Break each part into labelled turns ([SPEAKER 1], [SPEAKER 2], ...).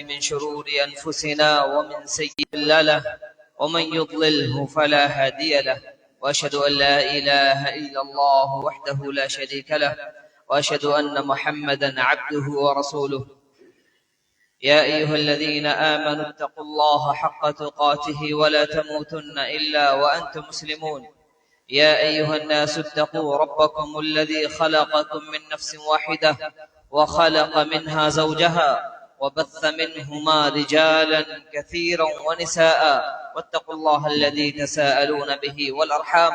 [SPEAKER 1] من شرور أنفسنا ومن سيئات أعمالنا ومن يضلله فلا هادي له وأشهد أن لا إله إلا الله وحده لا شريك له وأشهد أن محمدا عبده ورسوله. يا أيها الذين آمنوا اتقوا الله حق تقاته ولا تموتن إلا وأنتم مسلمون. يا أيها الناس اتقوا ربكم الذي خلقكم من نفس واحدة وخلق منها زوجها وبث منهما رجالا كثيرا ونساء واتقوا الله الذي تساءلون به والأرحام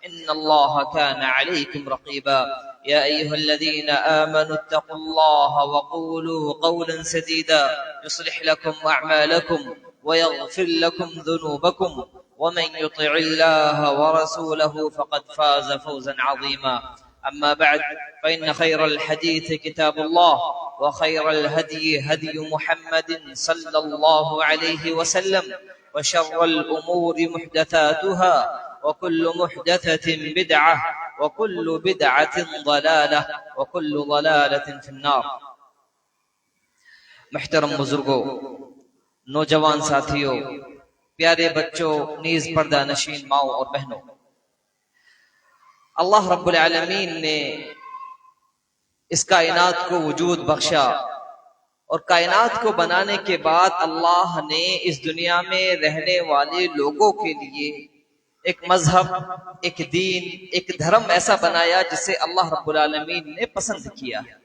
[SPEAKER 1] إن الله كان عليكم رقيبا. يا أيها الذين آمنوا اتقوا الله وقولوا قولا سديدا يصلح لكم أعمالكم ويغفر لكم ذنوبكم ومن يطع الله ورسوله فقد فاز فوزا عظيما. أما بعد فإن خير الحديث كتاب الله وخير الهدي هدي محمد صلى الله عليه وسلم وشر الأمور محدثاتها وكل محدثة بدعة وكل بدعة ضلالة وكل ضلالة في النار. محترم بزرگوں، نوجوان ساتھیوں، پیارے بچوں، نیز پردہ نشین ماؤں اور بہنوں، اللہ رب العالمین نے اس کائنات کو وجود بخشا اور کائنات کو بنانے کے بعد اللہ نے اس دنیا میں رہنے والے لوگوں کے لیے ایک مذہب، ایک دین، ایک دھرم ایسا بنایا جسے اللہ رب العالمین نے پسند کیا ہے.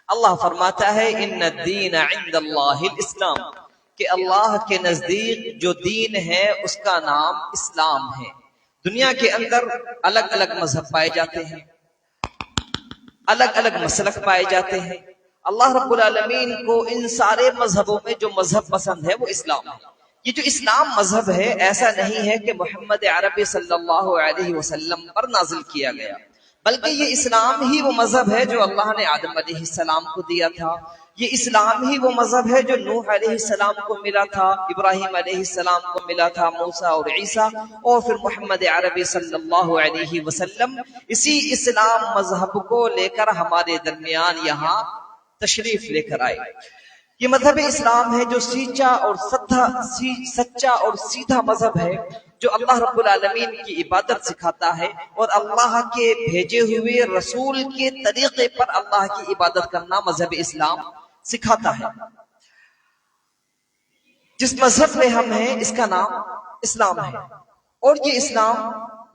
[SPEAKER 1] اللہ فرماتا ہے ان الدین عند اللہ الاسلام، کہ اللہ کے نزدیک جو دین ہے اس کا نام اسلام ہے. دنیا کے اندر الگ الگ مذہب پائے جاتے ہیں، الگ الگ مسلک پائے جاتے ہیں. اللہ رب العالمین کو ان سارے مذہبوں میں جو مذہب پسند ہے وہ اسلام ہے. یہ جو اسلام مذہب ہے ایسا نہیں ہے کہ محمد عربی صلی اللہ علیہ وسلم پر نازل کیا گیا، بلکہ یہ اسلام ہی وہ مذہب ہے جو اللہ نے آدم علیہ السلام کو دیا تھا. یہ اسلام ہی وہ مذہب ہے جو نوح علیہ السلام کو ملا تھا، ابراہیم علیہ السلام کو ملا تھا، موسیٰ اور عیسیٰ، اور پھر محمد عربی صلی اللہ علیہ وسلم اسی اسلام مذہب کو لے کر ہمارے درمیان یہاں تشریف لے کر آئے. یہ مذہب اسلام ہے جو سچا اور سیدھا مذہب ہے، جو اللہ رب العالمین کی عبادت سکھاتا ہے اور اللہ کے بھیجے ہوئے رسول کے طریقے پر اللہ کی عبادت کرنا مذہب اسلام سکھاتا ہے. جس مذہب میں ہم ہیں اس کا نام اسلام ہے، اور یہ اسلام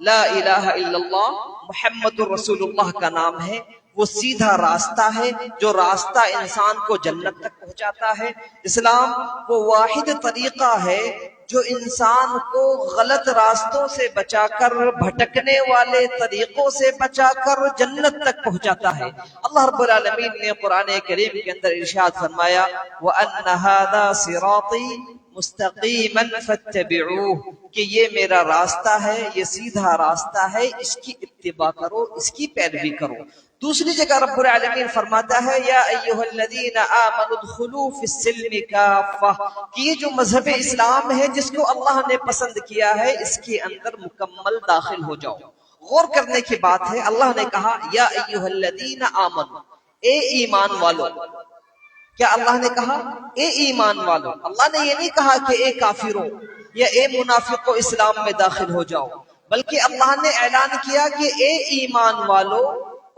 [SPEAKER 1] لا الہ الا اللہ محمد الرسول اللہ کا نام ہے. وہ سیدھا راستہ ہے جو راستہ انسان کو جنت تک پہنچاتا ہے. اسلام وہ واحد طریقہ ہے جو انسان کو غلط راستوں سے بچا کر، بھٹکنے والے طریقوں سے بچا کر جنت تک پہنچاتا ہے. اللہ رب العالمین نے قرآن کریم کے اندر ارشاد فرمایا وَأَنَّ هَذَا صِرَاطِي مُسْتَقِيمًا فَاتَّبِعُوهُ، کہ یہ میرا راستہ ہے، یہ سیدھا راستہ ہے، اس کی اتباع کرو، اس کی پیروی کرو. دوسری جگہ رب العالمین فرماتا ہے یا ایھا الذین آمنوا ادخلوا فی السلم کافہ، کہ یہ جو مذہب اسلام ہے جس کو اللہ نے پسند کیا ہے اس کے اندر مکمل داخل ہو جاؤ. غور کرنے کی بات ہے، اللہ نے کہا یا ایھا الذین آمنوا، اے ایمان والو. کیا اللہ نے کہا اے ایمان والو؟ اللہ نے یہ نہیں کہا کہ اے کافروں یا اے منافقوں اسلام میں داخل ہو جاؤ، بلکہ اللہ نے اعلان کیا کہ اے ایمان والو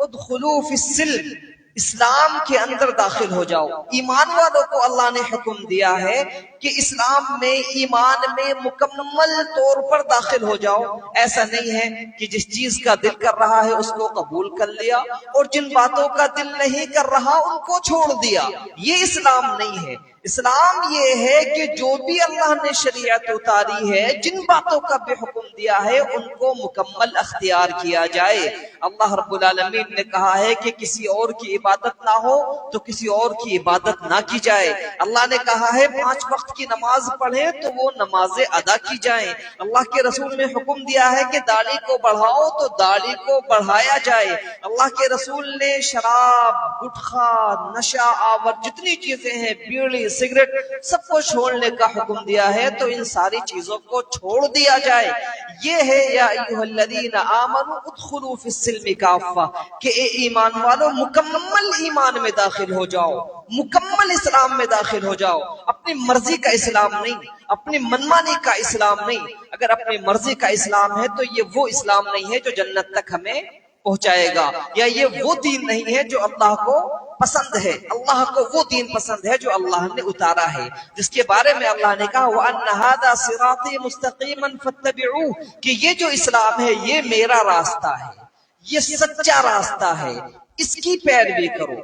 [SPEAKER 1] ادخلوا فی السلم، اسلام کے اندر داخل ہو جاؤ. ایمان والوں کو اللہ نے حکم دیا ہے کہ اسلام میں، ایمان میں مکمل طور پر داخل ہو جاؤ. ایسا نہیں ہے کہ جس چیز کا دل کر رہا ہے اس کو قبول کر لیا اور جن باتوں کا دل نہیں کر رہا ان کو چھوڑ دیا. یہ اسلام نہیں ہے. اسلام یہ ہے کہ جو بھی اللہ نے شریعت اتاری ہے، جن باتوں کا بھی حکم دیا ہے ان کو مکمل اختیار کیا جائے. اللہ رب العالمین نے کہا ہے کہ کسی اور کی عبادت نہ ہو تو کسی اور کی عبادت نہ کی جائے. اللہ نے کہا ہے 5 وقت کی نماز پڑھیں تو وہ نمازیں ادا کی جائیں. اللہ کے رسول نے حکم دیا ہے کہ داڑھی کو بڑھاؤ تو داڑھی کو بڑھایا جائے. اللہ کے رسول نے شراب، گٹخا، نشہ آور جتنی چیزیں ہیں، بیڑی، سگریٹ، سب کو چھوڑنے کا حکم دیا ہے تو ان ساری چیزوں کو چھوڑ دیا جائے. یہ ہے یا ایھا الذین آمنوا ادخلوا فی السلم کافہ، کہ اے ایمان والو مکمل ایمان میں داخل ہو جاؤ، مکمل اسلام میں داخل ہو جاؤ. اپنے اپنی مرضی کا اسلام نہیں، اپنی منمانی کا اسلام نہیں۔ اگر اپنی مرضی کا اسلام ہے تو یہ وہ اسلام نہیں ہے جو جنت تک ہمیں پہنچائے گا، یا یہ وہ دین نہیں ہے جو اللہ کو پسند ہے۔ اللہ کو وہ دین پسند ہے جو اللہ نے اتارا ہے، جس کے بارے میں اللہ نے کہا وَأَنَّ هَذَا صِرَاطِي مُسْتَقِيمًا فَاتَّبِعُوهُ، کہ یہ جو اسلام ہے یہ میرا راستہ ہے، یہ سچا راستہ ہے، اس کی پیروی کرو،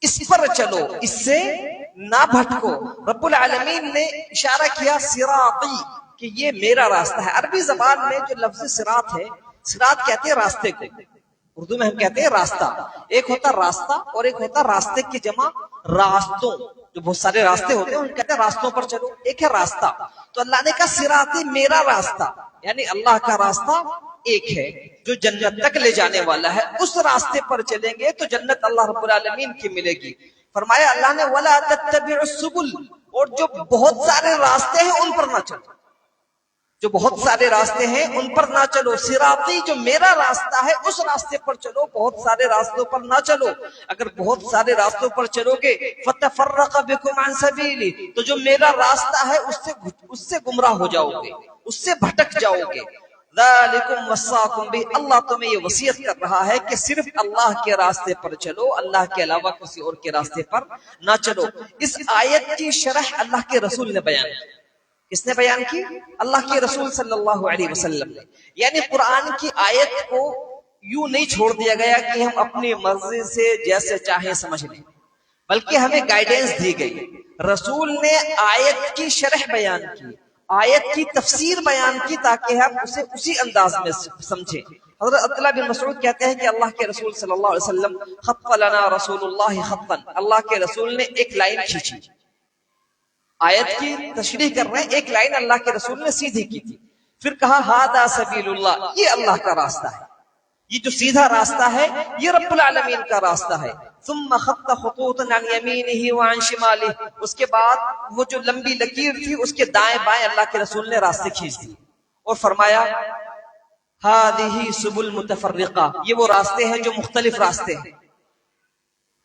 [SPEAKER 1] اس پر چلو، اس سے نہ بھٹکو۔ رب العالمین نے اشارہ کیا صراطی کہ یہ میرا راستہ ہے۔ عربی زبان میں جو لفظ صراط ہے، صراط کہتے ہیں راستے کو، اردو میں ہم کہتے ہیں راستہ۔ ایک ہوتا راستہ اور ایک ہوتا راستے کی جمع راستوں، جو بہت سارے راستے ہوتے ہیں ان کہتے ہیں راستوں پر چلو، ایک ہے راستہ۔ تو اللہ نے کہا صراطی میرا راستہ، یعنی اللہ کا راستہ ایک ہے جو جنت تک لے جانے والا ہے، اس راستے پر چلیں گے تو جنت اللہ رب العالمین کی ملے گی۔ فرمایا اللہ نے وَلَا تَتَّبِعُوا السُّبُلَ، اور جو بہت سارے راستے ہیں ان پر نہ چلو، جو بہت سارے راستے ہیں ان پر نہ چلو، صراطی جو میرا راستہ ہے اس راستے پر چلو، بہت سارے راستوں پر نہ چلو۔ اگر بہت سارے راستوں پر چلو گے فَتَفَرَّقَ بِكُمْ عَنْ سَبِيلِي، تو جو میرا راستہ ہے اس سے گمراہ ہو جاؤ گے، اس سے بھٹک جاؤ گے۔ ذَلِكُمْ وَصَّاكُمْ بِهِ، اللہ تمہیں یہ وصیت کر رہا ہے کہ صرف اللہ کے راستے پر چلو، اللہ کے علاوہ کسی اور کے راستے پر نہ چلو۔ اس آیت کی شرح اللہ کے رسول نے بیان کی۔ کس نے بیان کی؟ اللہ کے رسول صلی اللہ علیہ وسلم نے۔ یعنی قرآن کی آیت کو یوں نہیں چھوڑ دیا گیا کہ ہم اپنی مرضی سے جیسے چاہیں سمجھ لیں، بلکہ ہمیں گائیڈنس دی گئی۔ رسول نے آیت کی شرح بیان کی، آیت کی تفسیر بیان کی تاکہ ہم اسے اسی انداز میں سمجھیں۔ حضرت عبداللہ بن مسعود کہتے ہیں کہ اللہ کے رسول صلی اللہ علیہ وسلم خط لنا رسول اللہ خطا، اللہ کے رسول نے ایک لائن کھینچی، آیت کی تشریح کر رہے ہیں، ایک لائن اللہ کے رسول نے سیدھی کی تھی، پھر کہا ھذا سبیل اللہ، یہ اللہ کا راستہ ہے، یہ جو سیدھا راستہ ہے یہ رب العالمین کا راستہ ہے۔ ثم خط خطوطا عن یمینہ وعن شمالہ، اس کے بعد وہ جو لمبی لکیر تھی اس کے دائیں بائیں اللہ کے رسول نے راستے کھینچ دی اور فرمایا ھذہ سبل متفرقہ، یہ وہ راستے ہیں جو مختلف راستے ہیں۔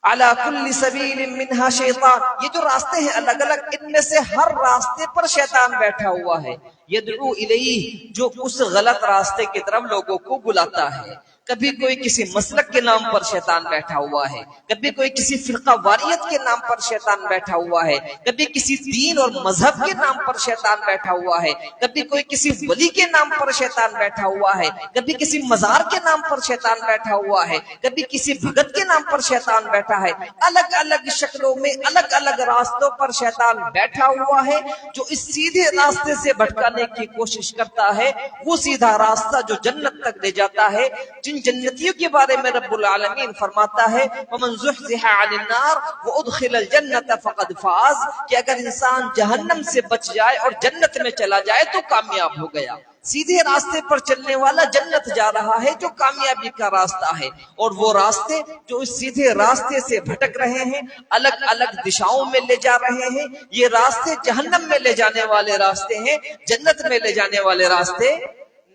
[SPEAKER 1] علی کل سبیل منہا شیطان، یہ جو راستے ہیں الگ الگ، ان میں سے ہر راستے پر شیطان بیٹھا ہوا ہے، یدعو الیہ، جو اس غلط راستے کی طرف لوگوں کو بلاتا ہے۔ کبھی کوئی کسی مسلک کے نام پر شیطان بیٹھا ہوا ہے، کبھی کوئی کسی فرقہ واریت کے نام پر شیطان بیٹھا ہوا ہے، کبھی کسی دین اور مذہب کے نام پر شیطان بیٹھا ہوا ہے، کبھی کوئی کسی ولی کے نام پر شیطان بیٹھا ہوا ہے، کبھی کسی مزار کے نام پر شیطان بیٹھا ہوا ہے، کبھی کسی بھگت کے نام پر شیطان بیٹھا ہے۔ الگ الگ شکلوں میں الگ الگ راستوں پر شیطان بیٹھا ہوا ہے، جو اس سیدھے راستے سے بھٹکانے کی کوشش کرتا ہے۔ وہ سیدھا راستہ جو جنت تک لے جاتا ہے، جن جنتیوں کے بارے میں رب العالمین فرماتا ہے وَمَنْ زُحْزِحَ عَنِ النَّارِ وَأُدْخِلَ الْجَنَّةَ فَقَدْ فَازَ، کہ اگر انسان جہنم سے بچ جائے اور جنت میں چلا جائے تو کامیاب ہو گیا۔ سیدھے راستے پر چلنے والا جنت جا رہا ہے، جو کامیابی کا راستہ ہے، اور وہ راستے جو اس سیدھے راستے سے بھٹک رہے ہیں، الگ الگ دشاؤں میں لے جا رہے ہیں، یہ راستے جہنم میں لے جانے والے راستے ہیں، جنت میں لے جانے والے راستے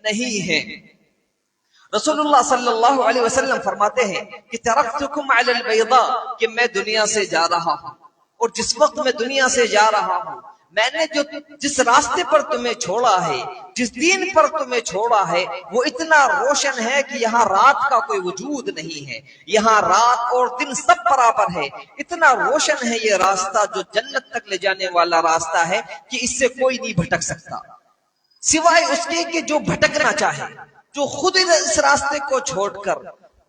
[SPEAKER 1] نہیں ہیں۔ رسول اللہ صلی اللہ علیہ وسلم فرماتے ہیں کہ ترکتکم علی البیضاء، کہ میں دنیا سے جا رہا ہوں، اور جس وقت میں دنیا سے جا رہا ہوں میں نے جس راستے پر تمہیں چھوڑا ہے، جس دین پر تمہیں چھوڑا ہے، وہ اتنا روشن ہے کہ یہاں رات کا کوئی وجود نہیں ہے، یہاں رات اور دن سب برابر ہے۔ اتنا روشن ہے یہ راستہ جو جنت تک لے جانے والا راستہ ہے کہ اس سے کوئی نہیں بھٹک سکتا، سوائے اس کے کہ جو بھٹکنا چاہے، جو خود اس راستے کو چھوڑ کر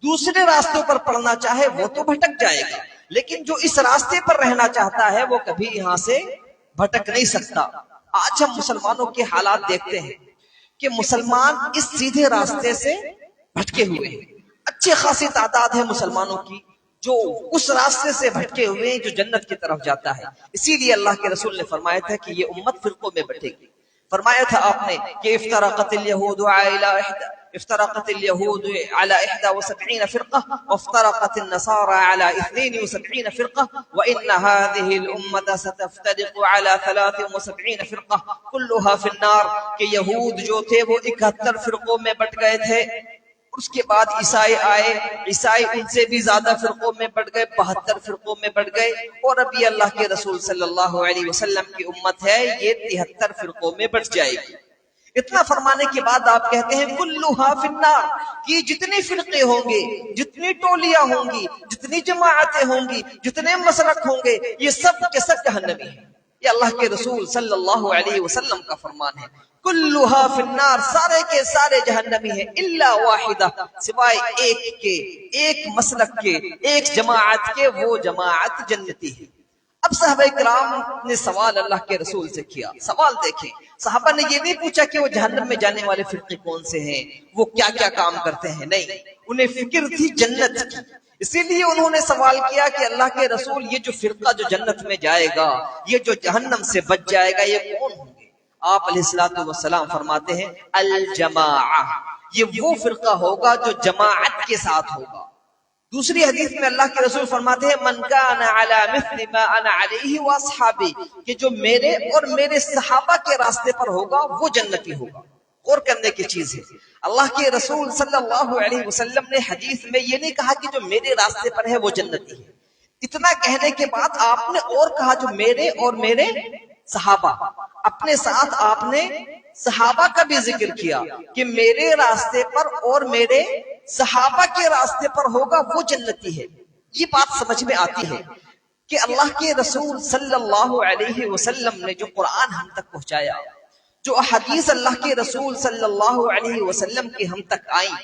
[SPEAKER 1] دوسرے راستوں پر پڑنا چاہے وہ تو بھٹک جائے گا، لیکن جو اس راستے پر رہنا چاہتا ہے وہ کبھی یہاں سے بھٹک نہیں سکتا۔ آج ہم مسلمانوں کے حالات دیکھتے ہیں کہ مسلمان اس سیدھے راستے سے بھٹکے ہوئے ہیں، اچھے خاصی تعداد ہے مسلمانوں کی جو اس راستے سے بھٹکے ہوئے ہیں جو جنت کی طرف جاتا ہے۔ اسی لیے اللہ کے رسول نے فرمایا تھا کہ یہ امت فرقوں میں بٹے گی۔ فرمایا تھا آپ نے کہ افترقت اليهود على 71 فرقة وافترقت النصارى على 72 فرقة وإن هذه الأمة ستفترق على 73 فرقة كلها في النار، کہ یہود جو تھے وہ 71 فرقوں میں بٹ گئے تھے اور اس کے بعد عیسائی آئے، عیسائی ان سے بھی زیادہ فرقوں میں بڑھ گئے، 72 فرقوں میں بڑھ گئے، اور اب یہ اللہ کے رسول صلی اللہ علیہ وسلم کی امت ہے، یہ 73 فرقوں میں بڑھ جائے گی۔ اتنا فرمانے کے بعد آپ کہتے ہیں کلھا فی النار، کہ جتنے فرقے ہوں گے، جتنی ٹولیاں ہوں گی، جتنی جماعتیں ہوں گی، جتنے مسلک ہوں گے، یہ سب کے سب جہنمی ہیں۔ یہ اللہ کے رسول صلی اللہ علیہ وسلم کا فرمان ہے، کلھا فی النار، سارے کے سارے جہنمی ہیں، الا واحدہ، سوائے ایک کے، ایک مسلک کے، ایک جماعت کے، وہ جماعت جنتی ہے۔ اب صحابہ کرام نے سوال اللہ کے رسول سے کیا، سوال دیکھیں، صحابہ نے یہ نہیں پوچھا کہ وہ جہنم میں جانے والے فرقے کون سے ہیں، وہ کیا کیا کام کرتے ہیں، نہیں، انہیں فکر تھی جنت کی، اسی لیے انہوں نے سوال کیا کہ اللہ کے رسول یہ جو فرقہ جو جنت میں جائے گا، یہ جو جہنم سے بچ جائے گا، یہ کون ہوں گے؟ آپ علیہ الصلوۃ والسلام فرماتے ہیں الجماعہ، یہ وہ فرقہ ہوگا جو جماعت کے ساتھ ہوگا۔ دوسری حدیث میں اللہ کے رسول فرماتے ہیں من کان علی مثل ما انا علیہ واصحابی، کہ جو میرے اور میرے صحابہ کے راستے پر ہوگا وہ جنتی ہوگا۔ غور کرنے کی چیز ہے، اللہ کے رسول صلی اللہ علیہ وسلم نے حدیث میں یہ نہیں کہا کہ جو میرے راستے پر ہے وہ جنتی ہے، اتنا کہنے کے بعد آپ نے اور کہا جو میرے اور میرے صحابہ، اپنے ساتھ آپ نے صحابہ کا بھی ذکر کیا کہ میرے راستے پر اور میرے صحابہ کے راستے پر ہوگا وہ جنتی ہے۔ یہ بات سمجھ میں آتی ہے کہ اللہ کے رسول صلی اللہ علیہ وسلم نے جو قرآن ہم تک پہنچایا، جو احادیث اللہ کے رسول صلی اللہ علیہ وسلم کی ہم تک آئیں،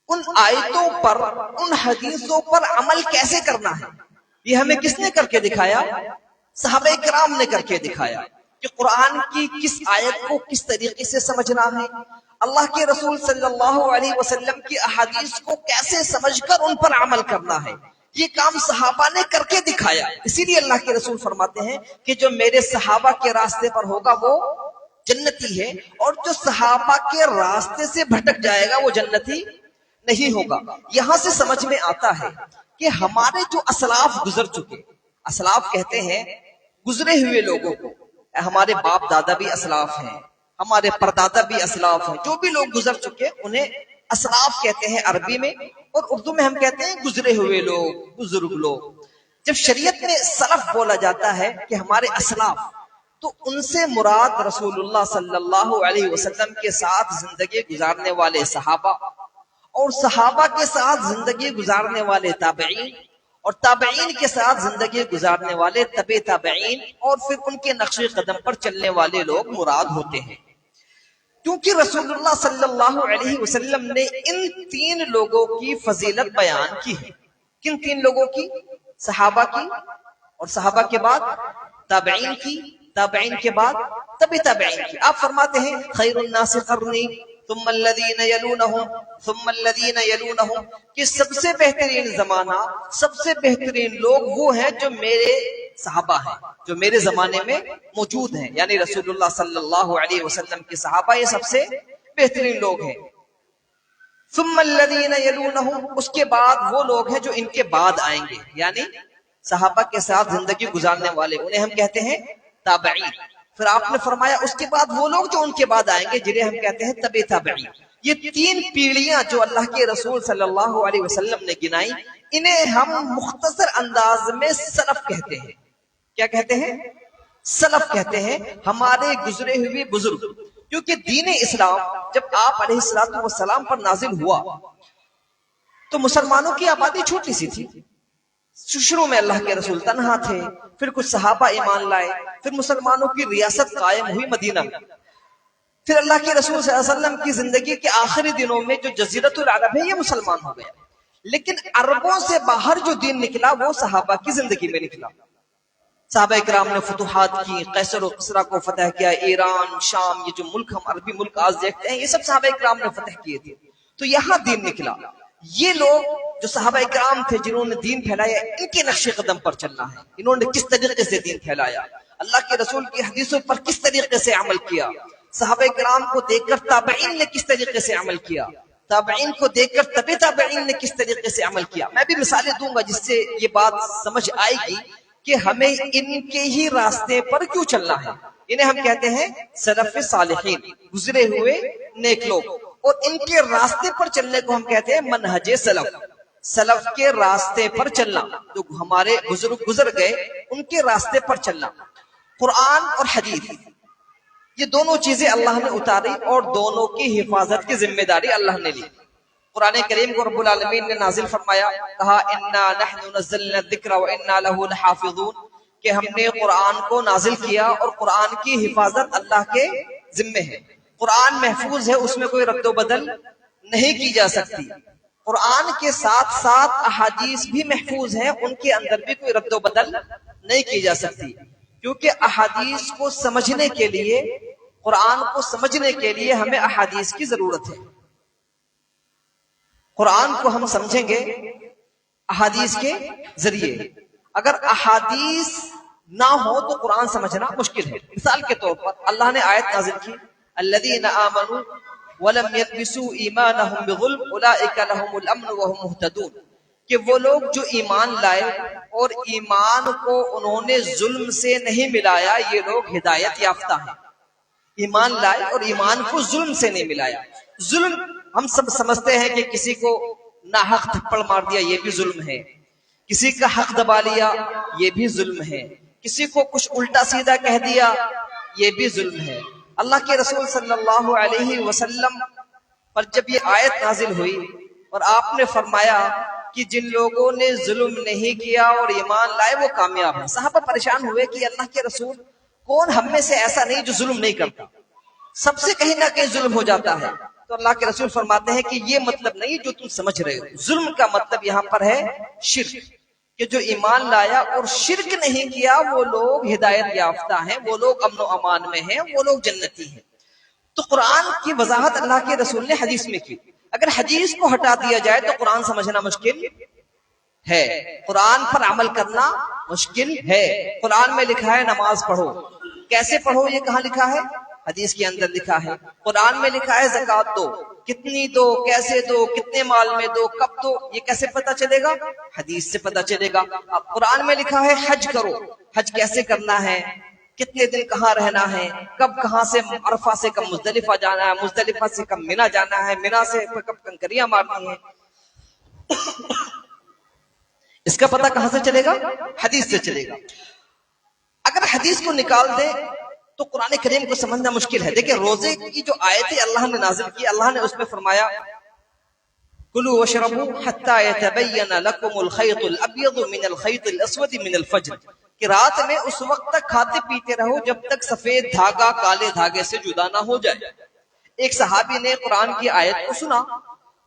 [SPEAKER 1] ان آیتوں پر، ان حدیثوں پر عمل کیسے کرنا ہے، یہ ہمیں کس نے کر کے دکھایا؟ صحابہ کرام نے کر کے دکھایا کہ قرآن کی کس آیت کو کس طریقے سے سمجھنا ہے، اللہ کے رسول صلی اللہ علیہ وسلم کی احادیث کو کیسے سمجھ کر ان پر عمل کرنا ہے، یہ کام صحابہ نے کر کے دکھایا۔ اسی لیے اللہ کے رسول فرماتے ہیں کہ جو میرے صحابہ کے راستے پر ہوگا وہ جنتی ہے، اور جو صحابہ کے راستے سے بھٹک جائے گا وہ جنتی نہیں ہوگا۔ یہاں سے سمجھ میں آتا ہے کہ ہمارے جو اسلاف گزر چکے، اسلاف کہتے ہیں گزرے ہوئے لوگوں کو، ہمارے باپ دادا بھی اسلاف ہیں، ہمارے پردادا بھی اسلاف ہیں، جو بھی لوگ گزر چکے انہیں اسلاف کہتے ہیں عربی میں، اور اردو میں ہم کہتے ہیں گزرے ہوئے لوگ، بزرگ لوگ۔ جب شریعت میں سلف بولا جاتا ہے کہ ہمارے اسلاف، تو ان سے مراد رسول اللہ صلی اللہ علیہ وسلم کے ساتھ زندگی گزارنے والے صحابہ، اور صحابہ کے ساتھ زندگی گزارنے والے تابعین، اور تابعین کے ساتھ زندگی گزارنے والے تبع تابعین، اور پھر ان کے نقش قدم پر چلنے والے لوگ مراد ہوتے ہیں۔ کیونکہ رسول اللہ صلی اللہ علیہ وسلم نے ان تین لوگوں کی فضیلت بیان کی ہے۔ کن تین لوگوں کی؟ صحابہ کی، اور صحابہ کے بعد تابعین کی، تابعین کے بعد تبع تابعین کی۔ آپ فرماتے ہیں خیر الناس قرنی ثم الذین یلونہم ثم الذین یلونہم، کہ سب سے بہترین زمانہ، سب سے بہترین لوگ وہ ہیں جو میرے صحابہ ہیں، جو میرے زمانے میں موجود ہیں، یعنی رسول اللہ صلی اللہ علیہ وسلم کے صحابہ یہ سب سے بہترین لوگ ہیں۔ ثم الذین یلونہم، اس کے بعد وہ لوگ ہیں جو ان کے بعد آئیں گے، یعنی صحابہ کے ساتھ زندگی گزارنے والے، انہیں ہم کہتے ہیں تابعین۔ پھر آپ نے فرمایا اس کے بعد وہ لوگ جو ان کے بعد آئیں گے جنہیں ہم کہتے ہیں تبع تابعین۔ یہ تین پیڑھیاں جو اللہ کے رسول صلی اللہ علیہ وسلم نے گنائی، انہیں ہم مختصر انداز میں سلف کہتے ہیں۔ کیا کہتے ہیں؟ سلف کہتے ہیں، ہمارے گزرے ہوئے بزرگ۔ کیونکہ دین اسلام جب آپ علیہ السلام پر نازل ہوا تو مسلمانوں کی آبادی چھوٹی سی تھی۔ شروع میں اللہ کے رسول تنہا تھے، پھر کچھ صحابہ ایمان لائے، پھر مسلمانوں کی ریاست قائم ہوئی مدینہ میں، پھر اللہ کے رسول صلی اللہ علیہ وسلم کی زندگی کے آخری دنوں میں جو جزیرۃ العرب ہے یہ مسلمان ہو گیا۔ لیکن عربوں سے باہر جو دین نکلا وہ صحابہ کی زندگی میں نکلا۔ صحابہ کرام نے فتوحات کی، قیصر و کسریٰ کو فتح کیا، ایران، شام، یہ جو ملک ہم عربی ملک آج دیکھتے ہیں یہ سب صحابہ کرام نے فتح کیے تھے، تو یہاں دین نکلا۔ یہ لوگ جو صحابہ کرام تھے جنہوں نے دین پھیلایا، ان کے نقش قدم پر چلنا ہے، انہوں نے کس طریقے سے دین پھیلایا، اللہ کے رسول کی حدیثوں پر کس طریقے سے عمل کیا، صحابہ کرام کو دیکھ کر تابعین نے کس طریقے سے عمل کیا، تابعین کو دیکھ کر تبع تابعین نے کس طریقے سے عمل کیا۔ میں بھی مثالیں دوں گا جس سے یہ بات سمجھ آئے گی کہ ہمیں ان کے ہی راستے پر کیوں چلنا ہے۔ انہیں ہم کہتے ہیں سلف صالحین، گزرے ہوئے نیک لوگ۔ اور ان کے راستے پر چلنے کو ہم کہتے ہیں منہج سلف. سلف کے راستے پر چلنا، جو ہمارے بزرگ گزر گئے ان کے راستے پر چلنا. قرآن اور حدیث یہ دونوں چیزیں اللہ نے اتاری اور دونوں کی حفاظت کی ذمہ داری اللہ نے لی. قرآن کریم کو رب العالمین نے نازل فرمایا، کہا انا نحن نزلنا الذکر وانا له لحافظون، کہ ہم نے قرآن کو نازل کیا اور قرآن کی حفاظت اللہ کے ذمے ہے. قرآن محفوظ ہے، اس میں کوئی رد و بدل نہیں کی جا سکتی. قرآن کے ساتھ ساتھ احادیث بھی محفوظ ہیں، ان کے اندر بھی کوئی رد و بدل نہیں کی جا سکتی، کیونکہ احادیث کو سمجھنے کے لیے، قرآن کو سمجھنے کے لیے ہمیں احادیث کی ضرورت ہے. قرآن کو ہم سمجھیں گے احادیث کے ذریعے. اگر احادیث نہ ہو تو قرآن سمجھنا مشکل ہے. مثال کے طور پر اللہ نے آیت نازل کی، الذین آمنوا ولم يلبسوا ایمانهم بظلم اولئک لهم الامن وهم مهتدون، کہ وہ لوگ جو ایمان لائے اور ایمان کو انہوں نے ظلم سے نہیں ملایا، یہ لوگ ہدایت یافتہ ہیں. ایمان لائے اور ایمان کو ظلم سے نہیں ملایا. ظلم ہم سب سمجھتے ہیں کہ کسی کو ناحق تھپڑ مار دیا یہ بھی ظلم ہے، کسی کا حق دبا لیا یہ بھی ظلم ہے، کسی کو کچھ الٹا سیدھا کہہ دیا یہ بھی ظلم ہے. اللہ کے رسول صلی اللہ علیہ وسلم پر جب یہ آیت نازل ہوئی اور آپ نے فرمایا کہ جن لوگوں نے ظلم نہیں کیا اور ایمان لائے وہ کامیاب ہیں، صحابہ پریشان ہوئے کہ اللہ کے رسول کون ہم میں سے ایسا نہیں جو ظلم نہیں کرتا، سب سے کہیں نہ کہیں ظلم ہو جاتا ہے. تو اللہ کے رسول فرماتے ہیں کہ یہ مطلب نہیں جو تم سمجھ رہے ہو. ظلم کا مطلب یہاں پر ہے شرک، کہ جو ایمان لایا اور شرک نہیں کیا وہ لوگ ہدایت یافتہ ہیں، وہ لوگ امن و امان میں ہیں، وہ لوگ جنتی ہیں. تو قرآن کی وضاحت اللہ کے رسول نے حدیث میں کی. اگر حدیث کو ہٹا دیا جائے تو قرآن سمجھنا مشکل ہے، قرآن پر عمل کرنا مشکل ہے. قرآن میں لکھا ہے نماز پڑھو، کیسے پڑھو یہ کہاں لکھا ہے؟ حدیث کے اندر لکھا ہے. قرآن میں لکھا ہے زکوٰۃ دو، کتنی دو، کیسے دو، کتنے مال میں دو، کب دو، یہ کیسے پتا چلے گا؟ حدیث سے پتا چلے گا. اب قرآن میں لکھا ہے حج کرو، حج کیسے کرنا ہے، کتنے دن کہاں رہنا ہے، کب کہاں سے عرفہ سے کب مزدلفہ جانا ہے، مزدلفہ سے کب مینا جانا ہے، مینا سے کب کنکریاں مارنی ہیں. اس کا پتہ کہاں سے چلے گا؟ حدیث سے چلے گا. اگر حدیث کو نکال دیں تو قرآن کریم کو سمجھنا مشکل ہے. دیکھیں روزے کی جو آیتیں اللہ نے نازل کی، اللہ نے اس میں فرمایا کلوا واشربوا حتى يتبين لكم الخيط الابيض من الخيط الاسود من الفجر، کہ رات میں اس وقت تک کھاتے پیتے رہو جب تک سفید دھاگا کالے دھاگے سے جدا نہ ہو جائے. ایک صحابی نے قرآن کی آیت کو سنا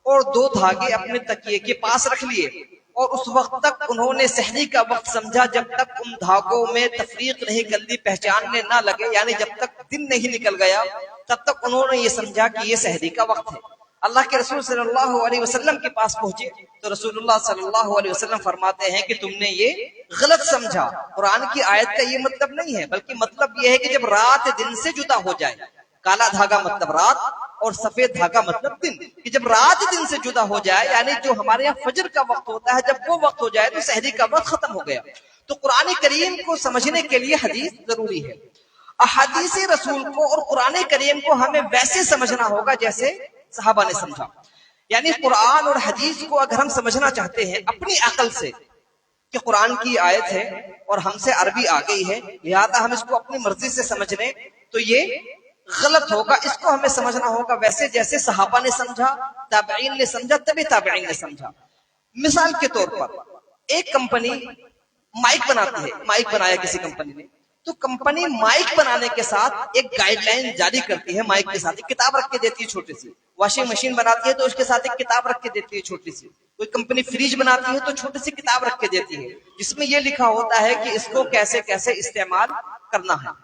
[SPEAKER 1] اور دو دھاگے اپنے تکیے کے پاس رکھ لیے، اور اس وقت تک انہوں نے سحری کا وقت سمجھا جب تک ان دھاگوں میں تفریق نہیں کر دی، پہچاننے نہ لگے، یعنی جب تک دن نہیں نکل گیا تب تک انہوں نے یہ سمجھا کہ یہ سحری کا وقت ہے. اللہ کے رسول صلی اللہ علیہ وسلم کے پاس پہنچے تو رسول اللہ صلی اللہ علیہ وسلم فرماتے ہیں کہ تم نے یہ غلط سمجھا. قرآن کی آیت کا یہ مطلب نہیں ہے، بلکہ مطلب یہ ہے کہ جب رات دن سے جدا ہو جائے، کالا دھاگا مطلب رات اور سفید دھاگا مطلب دن، کہ جب رات دن سے جدا ہو جائے، یعنی جو ہمارے یہاں فجر کا وقت ہوتا ہے جب وہ وقت ہو جائے تو سحری کا وقت ختم ہو گیا. تو قرآن کریم کو سمجھنے کے لیے حدیث ضروری ہے. احادیث رسول کو اور قرآن کریم کو ہمیں ویسے سمجھنا ہوگا جیسے صحابہ نے سمجھا. یعنی قرآن اور حدیث کو اگر ہم سمجھنا چاہتے ہیں اپنی عقل سے کہ قرآن کی آیت ہے اور ہم سے عربی آ گئی ہے لہذا ہم اس کو اپنی مرضی سے سمجھ لیں، تو یہ غلط ہوگا. اس کو ہمیں سمجھنا ہوگا ویسے جیسے صحابہ نے سمجھا، تابعین نے سمجھا، تبھی تابعین نے سمجھا. مثال کے طور پر ایک کمپنی مائک بناتی ہے، مائک بنایا کسی کمپنی نے، تو کمپنی مائک بنانے کے ساتھ ایک گائیڈ لائن جاری کرتی ہے، مائک کے ساتھ ایک کتاب رکھ کے دیتی ہے چھوٹی سی. واشنگ مشین بناتی ہے تو اس کے ساتھ ایک کتاب رکھ کے دیتی ہے چھوٹی سی. کوئی کمپنی فریج بناتی ہے تو چھوٹی سی کتاب رکھ کے دیتی ہے جس میں یہ لکھا ہوتا ہے کہ اس کو کیسے کیسے استعمال کرنا ہے.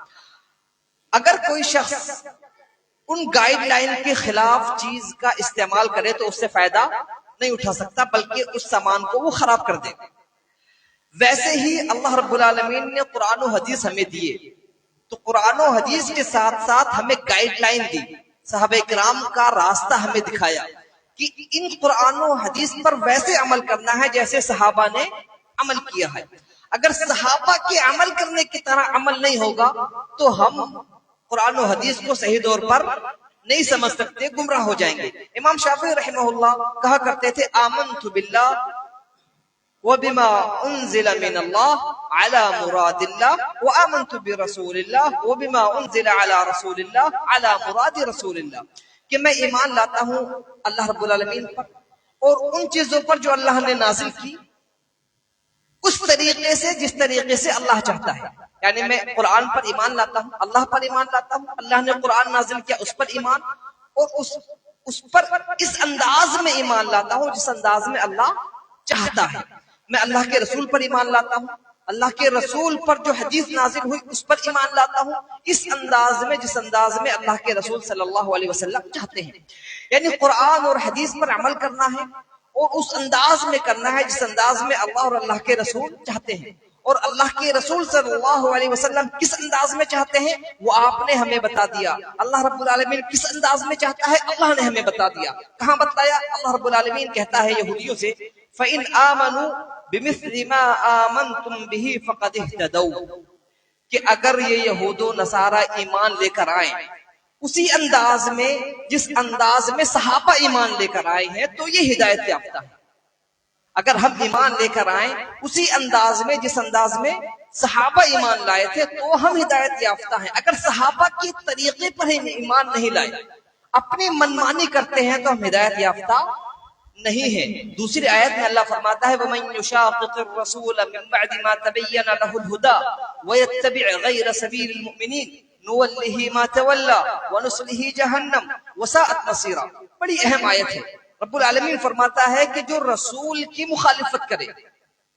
[SPEAKER 1] اگر کوئی شخص ان گائیڈ لائن کے خلاف چیز کا استعمال کرے تو اس سے فائدہ نہیں اٹھا سکتا، بلکہ اس سامان کو وہ خراب کر دے. ویسے ہی اللہ رب العالمین نے قرآن و حدیث ہمیں دیے، تو قرآن و حدیث کے ساتھ ساتھ ہمیں گائیڈ لائن دی، صحابہ کرام کا راستہ ہمیں دکھایا کہ ان قرآن و حدیث پر ویسے عمل کرنا ہے جیسے صحابہ نے عمل کیا ہے. اگر صحابہ کے عمل کرنے کی طرح عمل نہیں ہوگا تو ہم قرآن و حدیث کو صحیح طور پر نہیں سمجھ سکتے، گمراہ ہو جائیں گے۔ امام شافعی رحمہ اللہ کہا کرتے تھے آمنت باللہ وبما انزل من اللہ على مراد اللہ وآمنت برسول اللہ وبما انزل على رسول اللہ على مراد رسول اللہ، کہ میں ایمان لاتا ہوں اللہ رب العالمین پر اور ان چیزوں پر جو اللہ نے نازل کی اس طریقے سے جس طریقے سے اللہ چاہتا ہے۔ یعنی میں قرآن پر ایمان لاتا ہوں، اللہ پر ایمان لاتا ہوں، اللہ نے قرآن نازل کیا اس پر ایمان، اور اس پر اس انداز میں ایمان لاتا ہوں جس انداز میں اللہ چاہتا ہے۔ میں اللہ کے رسول پر ایمان لاتا ہوں، اللہ کے رسول پر جو حدیث نازل ہوئی اس پر ایمان لاتا ہوں اس انداز میں جس انداز میں اللہ کے رسول صلی اللہ علیہ وسلم چاہتے ہیں۔ یعنی قرآن اور حدیث پر عمل کرنا ہے اور اس انداز میں کرنا ہے جس انداز میں اللہ اور اللہ کے رسول چاہتے ہیں، اور اللہ کے رسول صلی اللہ علیہ وسلم کس انداز میں چاہتے ہیں وہ آپ نے ہمیں بتا دیا۔ اللہ رب العالمین کس انداز میں چاہتا ہے اللہ نے ہمیں بتا دیا۔ کہاں بتایا؟ اللہ رب العالمین کہتا ہے یہودیوں سے فَإِنْ آمَنُوا بِمِثْلِ مَا آمَنْتُمْ بِهِ فَقَدِ اهْتَدَوْا، کہ اگر یہ یہود و نصارہ ایمان لے کر آئیں اسی انداز میں جس انداز میں صحابہ ایمان لے کر آئے ہیں تو یہ ہدایت یافتہ ہے۔ اگر ہم ایمان لے کر آئیں اسی انداز میں جس انداز میں صحابہ ایمان لائے تھے تو ہم ہدایت یافتہ ہیں۔ اگر صحابہ کے طریقے پر ہم ایمان نہیں لائے، اپنی منمانی کرتے ہیں تو ہم ہدایت یافتہ نہیں ہیں۔ دوسری آیت میں اللہ فرماتا ہے وَمَن يُشَاقِقِ الرَّسُولَ مِن بَعْدِ مَا تَبَيَّنَ لَهُ الْهُدَى وَيَتَّبِعْ غَيْرَ سَبِيلِ الْمُؤْمِنِينَ نُوَلِّهِ مَا تَوَلَّى وَنُصْلِهِ جَهَنَّمَ وَسَاءَتْ مَصِيرًا۔ بڑی اہم آیت ہے۔ رب العالمین فرماتا ہے کہ جو رسول کی مخالفت کرے،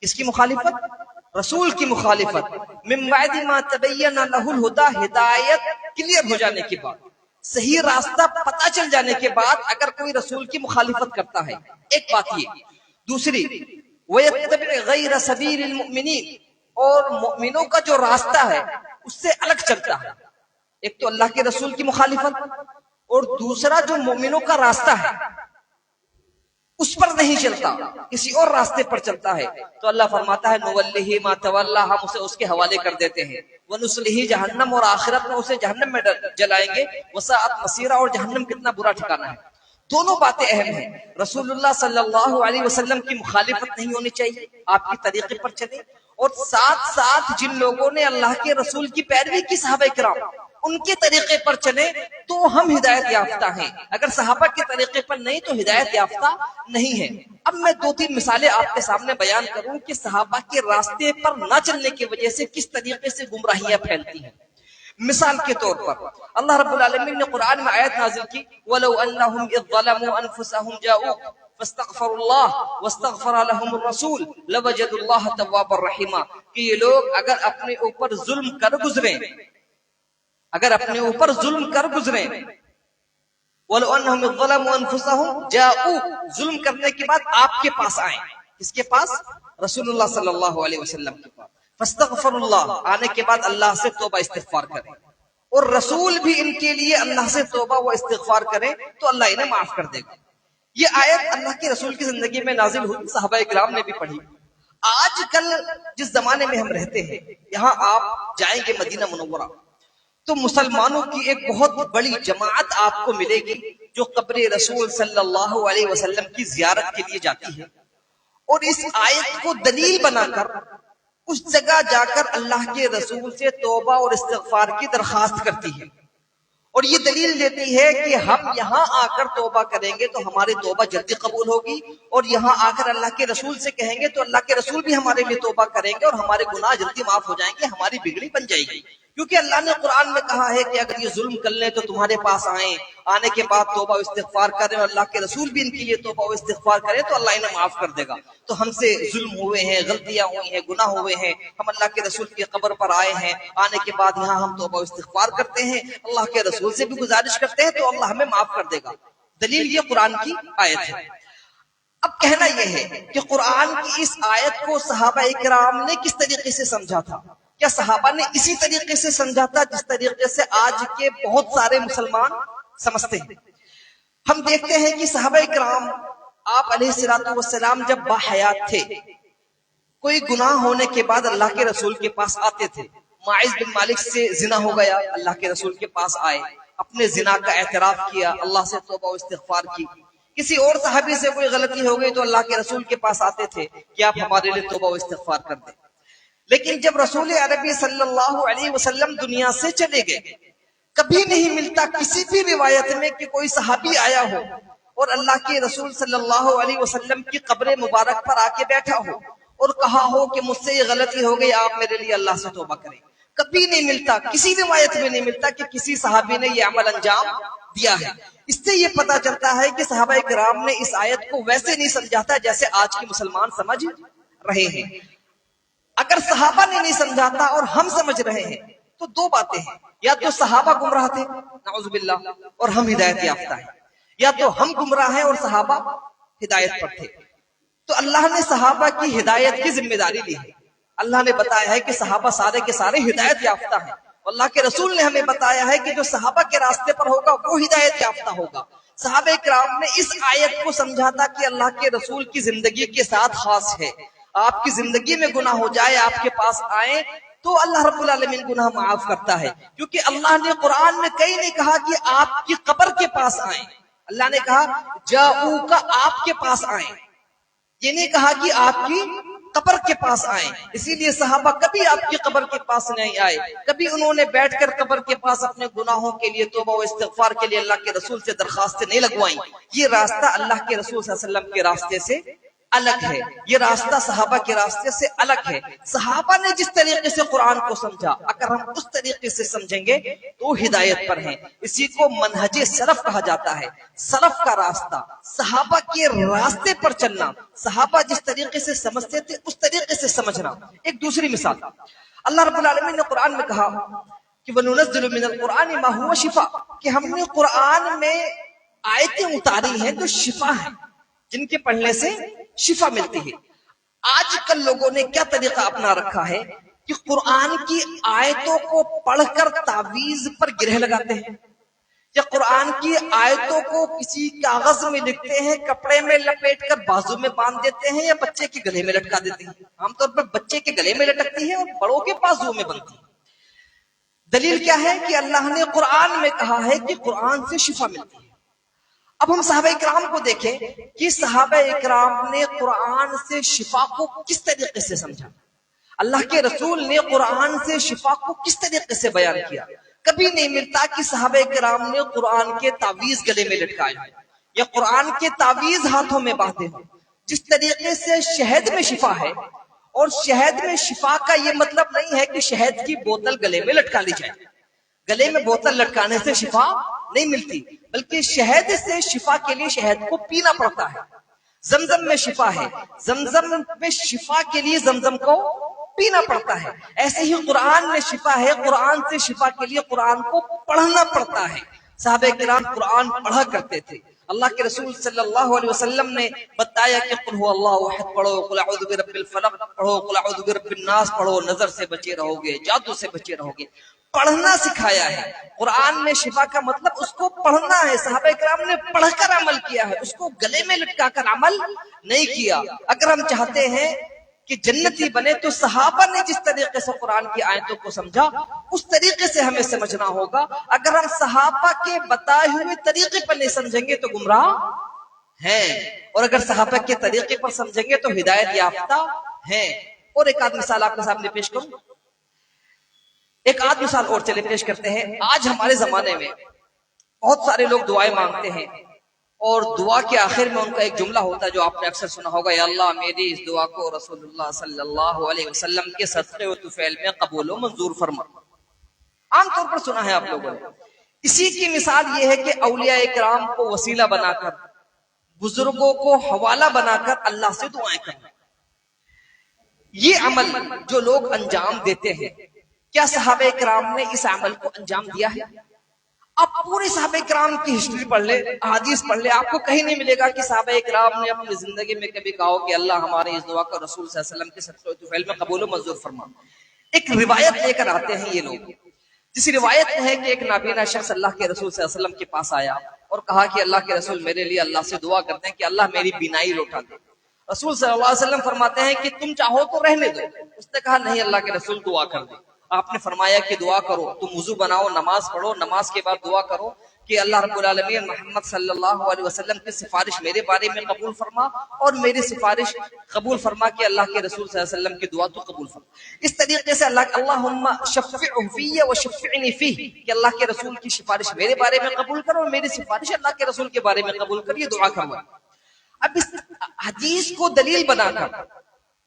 [SPEAKER 1] کس کی مخالفت؟ رسول کی مخالفت، من بعد ما تبین لہ الہدی، ہدایت کلیئر ہو جانے کے بعد، صحیح راستہ پتہ چل جانے کے بعد اگر کوئی رسول کی مخالفت کرتا ہے، ایک بات یہ۔ دوسری وَيَتَّبِعْ غَيْرَ سَبِيلِ الْمُؤْمِنِينَ، اور مؤمنوں کا جو راستہ ہے اس سے الگ چلتا ہے۔ ایک تو اللہ کے رسول کی مخالفت اور دوسرا جو مومنوں کا راستہ ہے اس پر نہیں چلتا، کسی اور راستے پر چلتا ہے، تو اللہ فرماتا ہے نُوَلِّهِ مَا تَوَلَّى، ہم اسے اس کے حوالے کر دیتے ہیں، وَنُصْلِهِ جَهَنَّمَ، اور آخرت میں اسے جہنم میں جلائیں گے، وَسَاءَتْ مَصِيرًا، اور جہنم کتنا برا ٹھکانہ ہے۔ دونوں باتیں اہم ہیں۔ رسول اللہ صلی اللہ علیہ وسلم کی مخالفت نہیں ہونی چاہیے، آپ کی طریقے پر چلیں، اور ساتھ ساتھ جن لوگوں نے اللہ کے رسول کی پیروی کی صحابہ کرام ان کے طریقے پر چلیں تو ہم ہدایت یافتہ ہیں۔ اگر صحابہ کے طریقے پر نہیں تو ہدایت یافتہ نہیں ہے۔ اب میں دو تین مثالیں آپ کے سامنے بیان کروں کہ صحابہ کے راستے پر نہ چلنے کی وجہ سے کس طریقے سے گمراہیاں پھیلتی ہیں۔ مثال کے طور پر اللہ رب العالمین نے قرآن میں آیت نازل کی وَلَوْ أَنَّهُمْ إِذْ ظَلَمُوا أَنفُسَهُمْ جَاءُوكَ فَاسْتَغْفَرُوا اللَّهَ وَاسْتَغْفَرَ لَهُمُ الرَّسُولُ لَوَجَدُوا اللَّهَ تَوَّابًا رَحِيمًا، کہ یہ لوگ اگر اپنے اوپر ظلم کر گزریں، اگر اپنے اوپر ظلم کر گزریں، وَلَوْ أَنَّهُمْ إِذْ ظَلَمُوا أَنفُسَهُمْ جَاءُوكَ، ظلم کرنے کے بعد آپ کے پاس آئیں، کس کے پاس؟ رسول اللہ صلی اللہ علیہ وسلم کے پاس، فاستغفر اللہ، آنے کے بعد اللہ سے توبہ استغفار کریں، اور رسول بھی ان کے لیے اللہ سے توبہ و استغفار کریں تو اللہ انہیں معاف کر دے گا۔ یہ آیت اللہ کے رسول کی زندگی میں نازل ہوئی، صحابہ اکرام نے بھی پڑھی۔ آج کل جس زمانے میں ہم رہتے ہیں، یہاں آپ جائیں گے مدینہ منورہ تو مسلمانوں کی ایک بہت بڑی جماعت آپ کو ملے گی جو قبر رسول صلی اللہ علیہ وسلم کی زیارت کے لیے جاتی ہے، اور اس آیت کو دلیل بنا کر اس جگہ جا کر اللہ کے رسول سے توبہ اور استغفار کی درخواست کرتی ہے، اور یہ دلیل دیتی ہے کہ ہم یہاں آ کر توبہ کریں گے تو ہماری توبہ جلدی قبول ہوگی، اور یہاں آ کر اللہ کے رسول سے کہیں گے تو اللہ کے رسول بھی ہمارے لیے توبہ کریں گے اور ہمارے گناہ جلدی معاف ہو جائیں گے، ہماری بگڑی بن جائے گی۔ کیونکہ اللہ نے قرآن میں کہا ہے کہ اگر یہ ظلم کر لیں تو تمہارے پاس آئیں، آنے کے بعد توبہ و استغفار کریں، اور اللہ کے رسول بھی ان کے لیے توبہ و استغفار کریں تو اللہ انہیں معاف کر دے گا۔ تو ہم سے ظلم ہوئے ہیں، غلطیاں ہوئی ہیں، گناہ ہوئے ہیں، ہم اللہ کے رسول کی قبر پر آئے ہیں، آنے کے بعد یہاں ہم توبہ و استغفار کرتے ہیں، اللہ کے رسول سے بھی گزارش کرتے ہیں تو اللہ ہمیں معاف کر دے گا۔ دلیل یہ قرآن کی آیت ہے۔ اب کہنا یہ ہے کہ قرآن کی اس آیت کو صحابہ اکرام نے کس طریقے سے سمجھا تھا؟ کیا صحابہ نے اسی طریقے سے سمجھا تھا جس طریقے سے آج کے بہت سارے مسلمان سمجھتے ہیں؟ ہم دیکھتے ہیں کہ صحابہ اکرام آپ علیہ الصلوۃ والسلام جب باحیات تھے، کوئی گناہ ہونے کے بعد اللہ کے رسول کے پاس آتے تھے۔ معاذ بن مالک سے زنا ہو گیا، اللہ کے رسول کے پاس آئے، اپنے زنا کا اعتراف کیا، اللہ سے توبہ و استغفار کی. کسی اور صحابی سے کوئی غلطی ہو گئی تو اللہ کے رسول کے پاس آتے تھے کہ آپ ہمارے لیے توبہ و استغفار کر دیں. لیکن جب رسول عربی صلی اللہ علیہ وسلم دنیا سے چلے گئے، کبھی نہیں ملتا کسی بھی روایت میں کہ کوئی صحابی آیا ہو اور اللہ کے رسول صلی اللہ علیہ وسلم کی قبر مبارک پر آ کے بیٹھا ہو اور کہا ہو کہ مجھ سے یہ غلطی ہو گئی، آپ میرے لیے اللہ سے توبہ کریں. کبھی نہیں ملتا، کسی روایت میں نہیں ملتا کہ کسی صحابی نے یہ عمل انجام دیا ہے. اس سے یہ پتا چلتا ہے کہ صحابہ کرام نے اس آیت کو ویسے نہیں سمجھا تھا جیسے آج کے مسلمان سمجھ رہے ہیں. اگر صحابہ نے نہیں سمجھاتا اور ہم سمجھ رہے ہیں تو دو باتیں ہیں، یا تو صحابہ گمراہ تھے نعوذ باللہ اور ہم ہدایت یافتہ ہیں، یا تو ہم گمراہ ہیں اور صحابہ ہدایت پر تھے. تو اللہ نے صحابہ کی ہدایت کی ذمہ داری لی ہے. اللہ نے بتایا ہے کہ صحابہ سارے کے سارے ہدایت یافتہ ہیں. اللہ کے رسول نے ہمیں بتایا ہے کہ جو صحابہ کے راستے پر ہوگا وہ ہدایت یافتہ ہوگا. صحابہ کرام نے اس آیت کو سمجھا تھا کہ اللہ کے رسول کی زندگی کے ساتھ خاص ہے. آپ کی زندگی میں گناہ ہو جائے، آپ کے پاس آئیں تو اللہ رب العالمین گناہ معاف کرتا ہے. کیونکہ اللہ نے قرآن میں کہیں نہیں کہا کہ آپ کی قبر کے پاس آئیں. اللہ نے کہا جاؤک، آپ کے پاس آئیں. یہ نہیں کہا کہ آپ کی قبر کے پاس آئیں. اسی لیے صحابہ کبھی آپ کی قبر کے پاس نہیں آئے، کبھی انہوں نے بیٹھ کر قبر کے پاس اپنے گناہوں کے لیے توبہ و استغفار کے لیے اللہ کے رسول سے درخواستیں نہیں لگوائیں. یہ راستہ اللہ کے رسول صلی اللہ علیہ وسلم کے راستے سے الگ ہے، یہ راستہ صحابہ کے راستے سے الگ ہے. صحابہ نے جس طریقے سے قرآن کو سمجھا، اگر ہم اس طریقے سے سمجھیں گے تو ہدایت پر ہیں. اسی کو منہج سلف کہا جاتا ہے. سلف کا راستہ، صحابہ کے راستے پر چلنا، صحابہ جس طریقے سے سمجھتے تھے اس طریقے سے سمجھنا. ایک دوسری مثال، اللہ رب العالمین نے قرآن میں کہا کہ وَنُنَزِّلُ مِنَ الْقُرْآنِ مَا هُوَ شِفَاءٌ، کہ ہم نے قرآن میں آیتیں اتاری ہیں جو شفا ہیں، جن کے پڑھنے سے شفا ملتی ہے. آج کل لوگوں نے کیا طریقہ اپنا رکھا ہے کہ قرآن کی آیتوں کو پڑھ کر تعویذ پر گرہ لگاتے ہیں، یا قرآن کی آیتوں کو کسی کاغذ میں لکھتے ہیں، کپڑے میں لپیٹ کر بازو میں باندھ دیتے ہیں، یا بچے کے گلے میں لٹکا دیتے ہیں. عام طور پر بچے کے گلے میں لٹکتی ہے اور بڑوں کے بازو میں بنتی ہے. دلیل کیا ہے کہ اللہ نے قرآن میں کہا ہے کہ قرآن سے شفا ملتی ہے. اب ہم صحابہ اکرام کو دیکھیں کہ صحابہ اکرام نے قرآن سے شفا کو کس طریقے سے سمجھا، اللہ کے رسول نے قرآن سے شفا کو کس طریقے سے بیان کیا. کبھی نہیں ملتا کہ صحابہ اکرام نے قرآن کے تعویذ گلے میں لٹکائے یا قرآن کے تعویذ ہاتھوں میں باندھے ہوں. جس طریقے سے شہد میں شفا ہے، اور شہد میں شفا کا یہ مطلب نہیں ہے کہ شہد کی بوتل گلے میں لٹکا لی جائے. گلے میں بوتل لٹکانے سے شفا نہیں ملتی، بلکہ شہد سے شفا کے لیے شہد کو پینا پڑتا ہے. زمزم میں شفا ہے، زمزم میں شفا کے لیے زمزم کو پینا پڑتا ہے. ایسے ہی قرآن میں شفا ہے، قرآن سے شفا کے لیے قرآن کو پڑھنا پڑتا ہے. صحابہ کرام قرآن پڑھا کرتے تھے. اللہ کے رسول صلی اللہ علیہ وسلم نے بتایا کہ قل هو اللہ احد پڑھو، قل اعوذ برب الفلق پڑھو، قل اعوذ برب الناس پڑھو. نظر سے بچے رہو گے، جادو سے بچے رہو گے. پڑھنا سکھایا ہے. قرآن میں شفا کا مطلب اس کو پڑھنا ہے. صحابہ کرام نے پڑھ کر عمل کیا ہے، اس کو گلے میں لٹکا کر عمل نہیں کیا. اگر ہم چاہتے ہیں کہ جنتی بنے تو صحابہ نے جس طریقے سے قرآن کی آیتوں کو سمجھا اس طریقے سے ہمیں سمجھنا ہوگا. اگر ہم صحابہ کے بتائے ہوئے طریقے پر نہیں سمجھیں گے تو گمراہ ہیں، اور اگر صحابہ کے طریقے پر سمجھیں گے تو ہدایت یافتہ ہیں. اور ایک آدھ مثال آپ کے سامنے پیش کروں، ایک آدھ مثال اور چلے پیش کرتے ہیں. آج ہمارے زمانے میں بہت سارے لوگ دعائیں مانگتے ہیں، اور دعا کے آخر میں ان کا ایک جملہ ہوتا ہے جو آپ نے اکثر سنا ہوگا، یا اللہ میری اس دعا کو رسول اللہ صلی اللہ علیہ وسلم کے صدقے و طفیل میں قبول و منظور فرما. عام طور پر سنا ہے آپ لوگوں نے. اسی کی مثال یہ ہے کہ اولیاء کرام کو وسیلہ بنا کر، بزرگوں کو حوالہ بنا کر اللہ سے دعائیں کرنا. یہ عمل جو لوگ انجام دیتے ہیں، کیا صحابہ کرام نے اس عمل کو انجام دیا ہے؟ آپ پوری صحابہ کرام کی ہسٹری پڑھ لیں، احادیث پڑھ لیں، آپ کو کہیں نہیں ملے گا کہ صحابہ کرام نے اپنی زندگی میں کبھی کہا کہ اللہ ہمارے اس دعا کو رسول صلی اللہ علیہ وسلم کے صدقے و طفیل میں قبول و منظور فرما. ایک روایت لے کر آتے ہیں یہ لوگ، جس روایت میں ہے کہ ایک نابینا شخص اللہ کے رسول صلی اللہ علیہ وسلم کے پاس آیا اور کہا کہ اللہ کے رسول میرے لیے اللہ سے دعا کرتے ہیں کہ اللہ میری بینائی لوٹا دے. رسول صلی اللہ علیہ وسلم فرماتے ہیں کہ تم چاہو تو رہنے دو. اس نے کہا نہیں اللہ کے رسول دعا کر دے. آپ نے فرمایا کہ دعا کرو، تم وضو بناؤ، نماز پڑھو، نماز کے بعد دعا کرو کہ اللہ رب العالمین محمد صلی اللہ علیہ وسلم کی سفارش میرے بارے میں قبول فرما، اور میری سفارش قبول فرما کہ اللہ کے رسول صلی اللہ علیہ وسلم کی دعا تو قبول فرما۔ اس طریقے سے اللہم شفعہ فی وشفعنی فیہ، کہ اللہ کے رسول کی سفارش میرے بارے میں قبول کرو اور میری سفارش اللہ کے رسول کے بارے میں قبول کر، یہ دعا کرو۔ اب اس حدیث کو دلیل بنا کر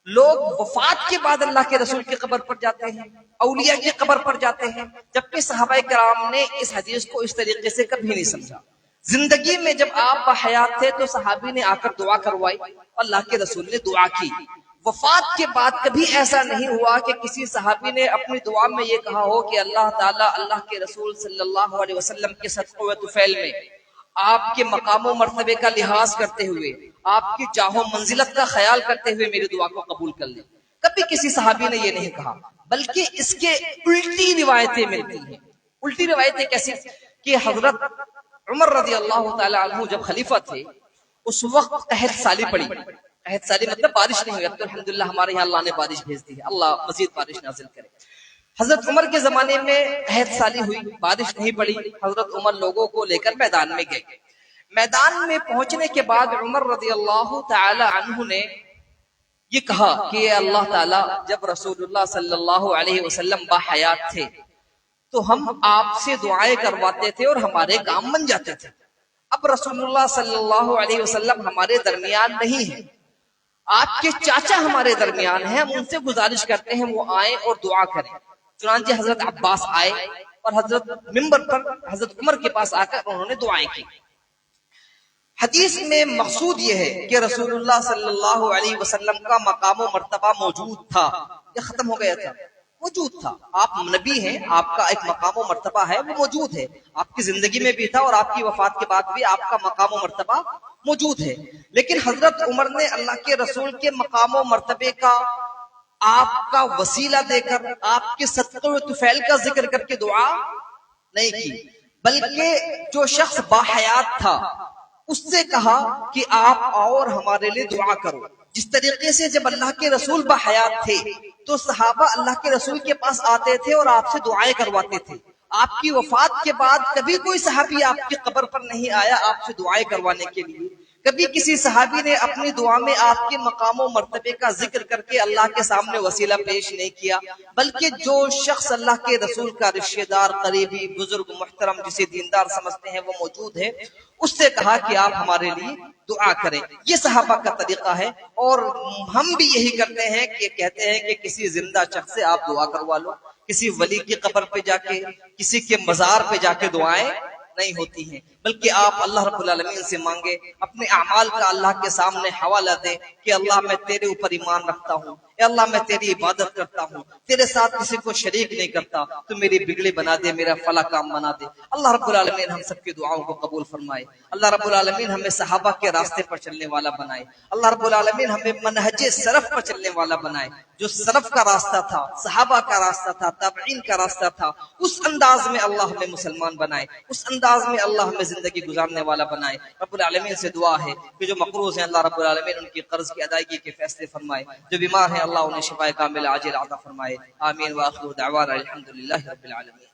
[SPEAKER 1] لوگ وفات کے بعد اللہ کے رسول کی قبر پر جاتے ہیں، اولیاء کی قبر پر جاتے ہیں، جبکہ صحابہ کرام نے اس حدیث کو اس طریقے سے کبھی نہیں سمجھا۔ زندگی میں جب آپ بحیات تھے تو صحابی نے آ کر دعا کروائی، اللہ کے رسول نے دعا کی۔ وفات کے بعد کبھی ایسا نہیں ہوا کہ کسی صحابی نے اپنی دعا میں یہ کہا ہو کہ اللہ تعالیٰ اللہ کے رسول صلی اللہ علیہ وسلم کے صدقہ و طفیل میں آپ کے مقام و مرتبے کا لحاظ کرتے ہوئے، آپ کی جاہ و منزلت کا خیال کرتے ہوئے میری دعا کو قبول کر لیں۔ کبھی کسی صحابی نے یہ نہیں کہا، بلکہ اس کے الٹی روایتیں ملتی ہیں۔ الٹی روایتیں کیسی؟ کہ حضرت عمر رضی اللہ تعالی عنہ جب خلیفہ تھے، اس وقت قحط سالی پڑی۔ قحط سالی مطلب بارش نہیں ہوئی۔ اب تو الحمدللہ ہمارے یہاں اللہ نے بارش بھیج دی ہے، اللہ مزید بارش نازل کرے۔ حضرت عمر کے زمانے میں قحط سالی ہوئی، بارش نہیں پڑی۔ حضرت عمر لوگوں کو لے کر میدان میں گئے۔ میدان میں پہنچنے کے بعد عمر رضی اللہ تعالی عنہ نے یہ کہا کہ اللہ تعالیٰ، جب رسول اللہ صلی اللہ علیہ وسلم باحیات تھے تو ہم آپ سے دعائیں کرواتے تھے اور ہمارے کام بن جاتے تھے۔ اب رسول اللہ صلی اللہ علیہ وسلم ہمارے درمیان نہیں ہیں، آپ کے چاچا ہمارے درمیان ہیں، ہم ان سے گزارش کرتے ہیں وہ آئیں اور دعا کریں۔ چنانچہ حضرت عباس آئے اور حضرت ممبر پر حضرت عمر کے پاس آ کر انہوں نے دعائیں کی۔ حدیث میں مقصود یہ ہے کہ رسول اللہ صلی اللہ علیہ وسلم کا مقام و مرتبہ موجود تھا، یہ ختم ہو گیا تھا، موجود تھا۔ آپ نبی ہیں، آپ کا ایک مقام و مرتبہ ہے، وہ موجود ہے، آپ کی زندگی میں بھی تھا اور آپ کی وفات کے بعد بھی آپ کا مقام و مرتبہ موجود ہے۔ لیکن حضرت عمر نے اللہ کے رسول کے مقام و مرتبے کا آپ کا وسیلہ دے کر، آپ کے صدقہ و طفیل کا ذکر کر کے دعا نہیں کی، بلکہ جو شخص باحیات تھا اس سے کہا کہ آپ آؤ اور ہمارے لیے دعا کرو۔ جس طریقے سے جب اللہ کے رسول باحیات تھے تو صحابہ اللہ کے رسول کے پاس آتے تھے اور آپ سے دعائیں کرواتے تھے۔ آپ کی وفات کے بعد کبھی کوئی صحابی آپ کی قبر پر نہیں آیا آپ سے دعائیں کروانے کے لیے، کبھی کسی صحابی نے اپنی دعا میں آپ کے مقام و مرتبے کا ذکر کر کے اللہ کے سامنے وسیلہ پیش نہیں کیا، بلکہ جو شخص اللہ کے رسول کا رشتہ دار، قریبی، بزرگ، محترم، جسے دیندار سمجھتے ہیں وہ موجود ہے، اس سے کہا کہ آپ ہمارے لیے دعا کریں۔ یہ صحابہ کا طریقہ ہے، اور ہم بھی یہی کرتے ہیں کہ کہتے ہیں کہ کسی زندہ شخص سے آپ دعا کروا لو، کسی ولی کی قبر پہ جا کے، کسی کے مزار پہ جا کے دعائیں نہیں ہوتی ہیں، بلکہ آپ اللہ رب العالمین سے مانگے، اپنے اعمال کا اللہ کے سامنے حوالہ دیں کہ اللہ میں تیرے اوپر ایمان رکھتا ہوں، اے اللہ میں تیری عبادت کرتا ہوں، تیرے ساتھ کسی کو شریک نہیں کرتا، تو میری بگڑی بنا دے، میرا فلا کام بنا دے۔ اللہ رب العالمین ہم سب کی دعاؤں کو قبول فرمائے۔ اللہ رب العالمین ہمیں صحابہ کے راستے پر چلنے والا بنائے۔ اللہ رب العالمین ہمیں منہج سلف پر چلنے والا بنائے، جو سلف کا راستہ تھا، صحابہ کا راستہ تھا، تابعین کا راستہ تھا، اس انداز میں اللہ ہمیں مسلمان بنائے، اس انداز میں اللہ ہمیں زندگی گزارنے والا بنائے۔ رب العالمین سے دعا ہے کہ جو مقروض ہیں اللہ رب العالمین ان کی قرض کی ادائیگی کے فیصلے فرمائے، جو بیمار ہیں اللہ انہیں شفا کامل عاجل عطا فرمائے۔ آمین۔ وآخر دعوانا الحمدللہ رب العالمین۔